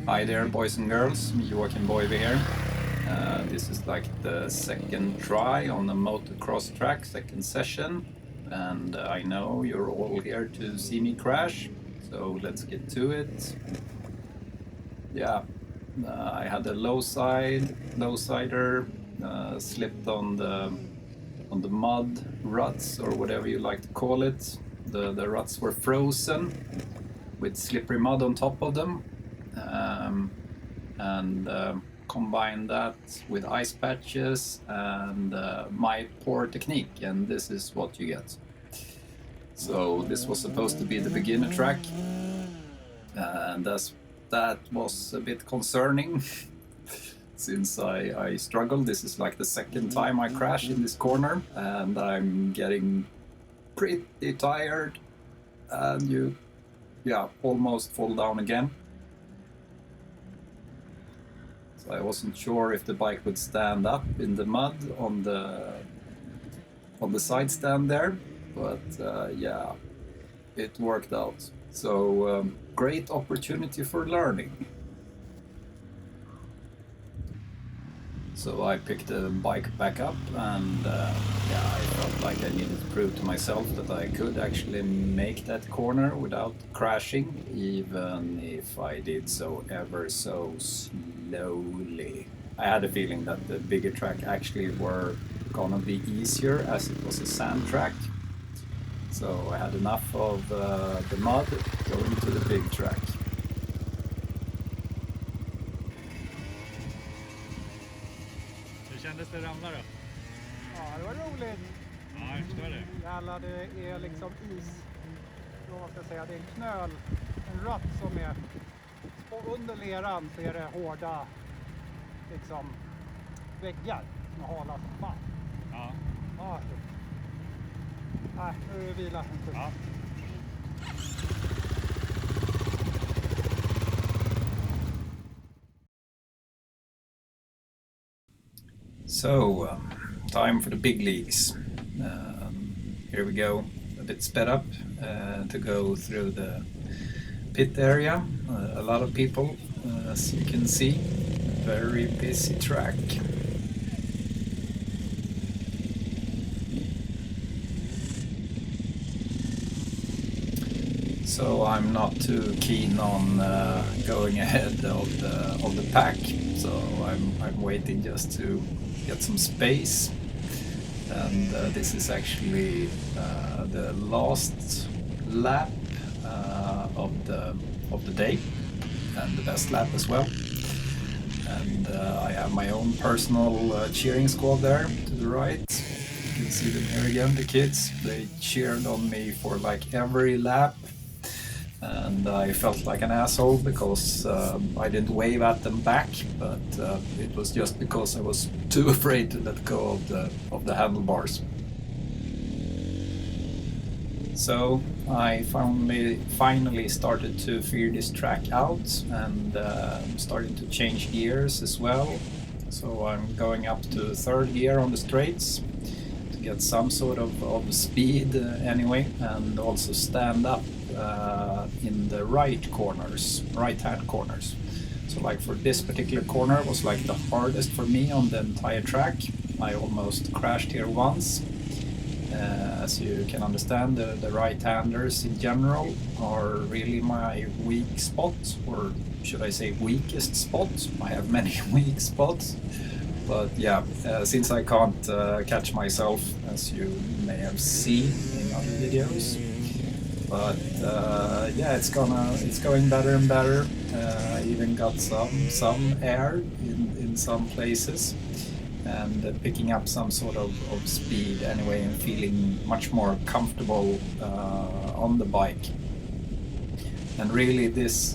Hi there, boys and girls. Joachim Boyve here. This is like the second try on the motocross track, second session, and I know you're all here to see me crash, so let's get to it. Yeah, I had a low sider, slipped on the mud ruts or whatever you like to call it. The ruts were frozen with slippery mud on top of them. Combine that with ice patches and my poor technique, and this is what you get. So this was supposed to be the beginner track, and that was a bit concerning since I struggled. This is like the second time I crash in this corner, and I'm getting pretty tired, and you almost fall down again. I wasn't sure if the bike would stand up in the mud on the side stand there, but yeah, it worked out. So great opportunity for learning. So I picked the bike back up, and yeah, I felt like I needed to prove to myself that I could actually make that corner without crashing, even if I did so ever so slowly. I had a feeling that the bigger track actually were gonna be easier as it was a sand track. So I had enough of the mud going to the big track. Hur kändes det ramla då? Ja, det var roligt. Ja, jag förstår det. Jävlar, det är liksom is. Vad ska jag säga, det är en knöl, en rut som är... Och under leran så är det hårda liksom väggar som är hala som fan. Ja. Ja, nej, nu är det vila en stund. Ja. So, time for the big leagues. Here we go, a bit sped up to go through the pit area. A lot of people, as you can see, very busy track. So I'm not too keen on going ahead of the pack. So I'm waiting just to get some space, and this is actually the last lap of the day, and the best lap as well. And I have my own personal cheering squad there to the right. You can see them here again, the kids. They cheered on me for like every lap. And I felt like an asshole because I didn't wave at them back, but it was just because I was too afraid to let go of the handlebars. So I finally started to figure this track out, and I'm starting to change gears as well. So I'm going up to third gear on the straights to get some sort of speed anyway, and also stand up in the right-hand corners. So like for this particular corner was like the hardest for me on the entire track. I almost crashed here once. As you can understand, the right-handers in general are really my weak spot, or should I say weakest spot. I have many weak spots, but yeah, since I can't catch myself, as you may have seen in other videos. But yeah, it's going better and better. I even got some air in some places, and picking up some sort of speed anyway, and feeling much more comfortable on the bike. And really this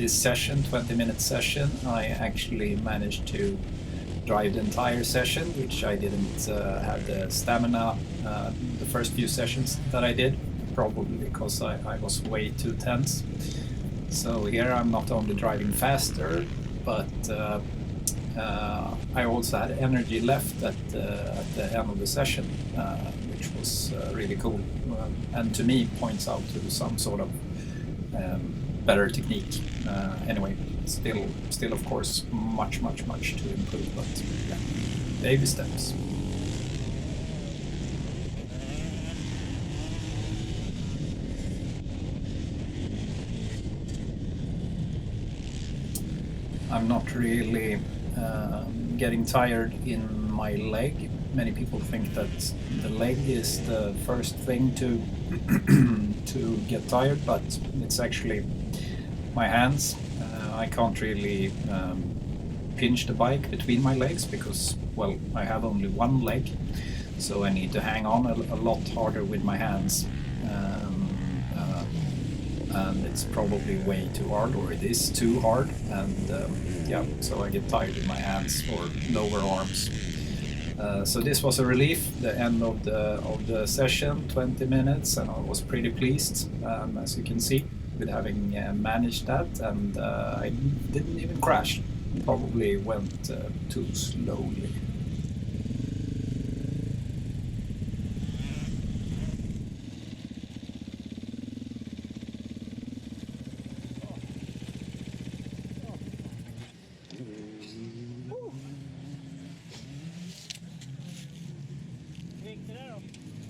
session, 20-minute session, I actually managed to drive the entire session, which I didn't have the stamina the first few sessions that I did, probably because I was way too tense. So here I'm not only driving faster, but I also had energy left at the end of the session, which was really cool, and to me points out to some sort of better technique. Anyway, still of course much to improve, but yeah, baby steps. I'm not really getting tired in my leg. Many people think that the leg is the first thing to to get tired, but it's actually my hands. I can't really pinch the bike between my legs because, well, I have only one leg, so I need to hang on a lot harder with my hands. And it's probably way too hard, or it is too hard, and yeah, so I get tired in my hands or lower arms. So this was a relief, the end of the session, 20 minutes, and I was pretty pleased, as you can see, with having managed that, and I didn't even crash, probably went too slowly.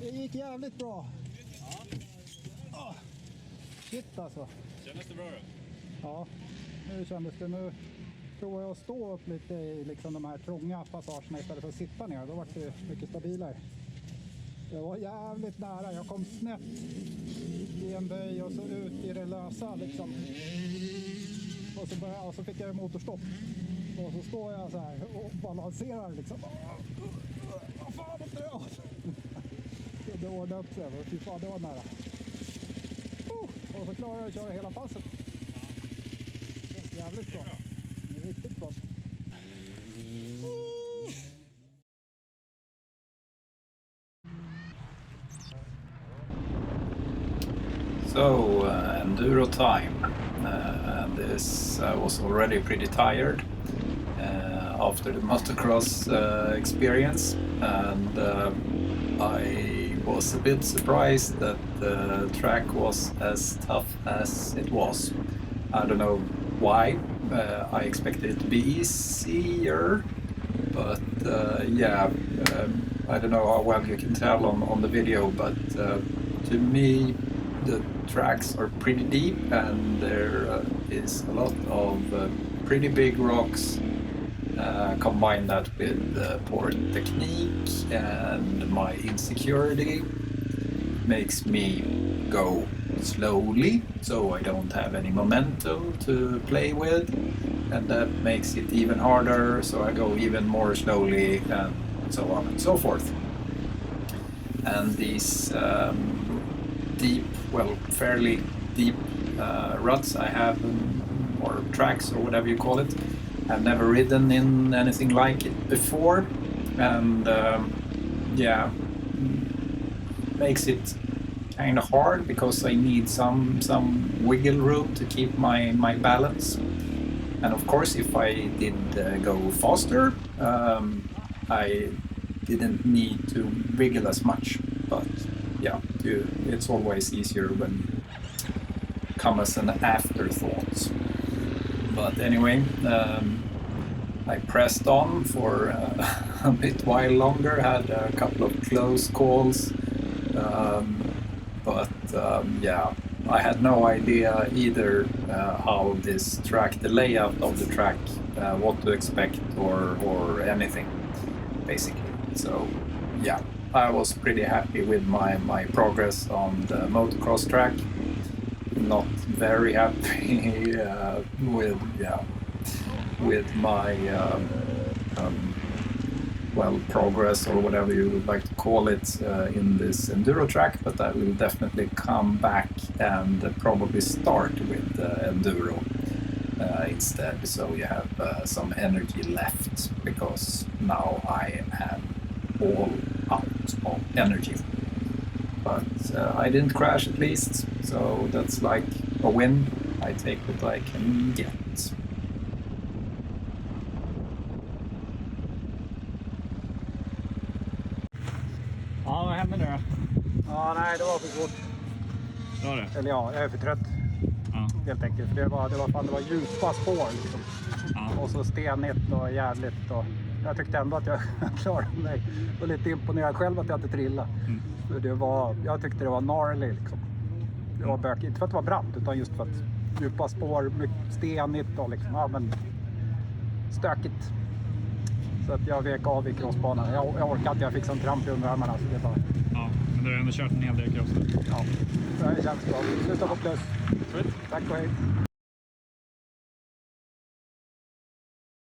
Det gick jävligt bra. Ja. Shit alltså. Kändes det bra då? Ja, nu kändes det. Nu provar jag att stå upp lite i liksom de här trånga passagerna istället för att sitta ner. Då var det mycket stabilare. Det var jävligt nära. Jag kom snett i en böj och så ut i det lösa liksom. Och så fick jag motorstopp. Och så står jag så här och balanserar liksom. Vad fan vad trött! Det ordnade upp sig. Fy fan, det var nära. Och så klarar jag att köra hela passet. Jävligt bra. Det är riktigt bra. So, enduro time. This I was already pretty tired after the motocross experience, and I was a bit surprised that the track was as tough as it was. I don't know why. I expected it to be easier, but yeah, I don't know how well you can tell on the video, but to me the tracks are pretty deep, and there is a lot of pretty big rocks. Combine that with poor technique and my insecurity makes me go slowly, so I don't have any momentum to play with, and that makes it even harder, so I go even more slowly, and so on and so forth. And these deep, well, fairly deep ruts I have, or tracks, or whatever you call it, I've never ridden in anything like it before, and yeah, makes it kind of hard because I need some wiggle room to keep my balance. And of course, if I did go faster, I didn't need to wiggle as much. But yeah, it's always easier when it comes as an afterthought. But anyway, I pressed on for a bit while longer, had a couple of close calls, but yeah, I had no idea either how this track, the layout of the track, what to expect or anything, basically. So yeah, I was pretty happy with my progress on the motocross track. Not very happy with my well, progress, or whatever you would like to call it, in this enduro track, but I will definitely come back and probably start with enduro instead, so you have some energy left, because now I am all out of energy. But I didn't crash, at least, so that's like a win. I take what I can get. Ja, vad hände nu då? Ja, nej, det var för svårt. Var det? Eller ja, jag är för trött. Ja. Ja. Helt enkelt. För det var djupa spår liksom. Ja. Och så stenigt och jävligt. Och jag tyckte ändå att jag klarade mig. Och lite imponerad själv att jag inte trillade. För jag tyckte det var gnarly liksom. Det var bökigt. Inte för att det var brant utan just för att djupa spår, mycket stenigt och liksom, ja men stökigt. Så att jag vek av i crossbanan. Jag orkade inte, jag fick sån kramp i underarmarna. Så det bara... Ja, men du har ändå kört en hel del cross. Ja, det känns bra. Sluta på plus. Sweet. Tack och hej.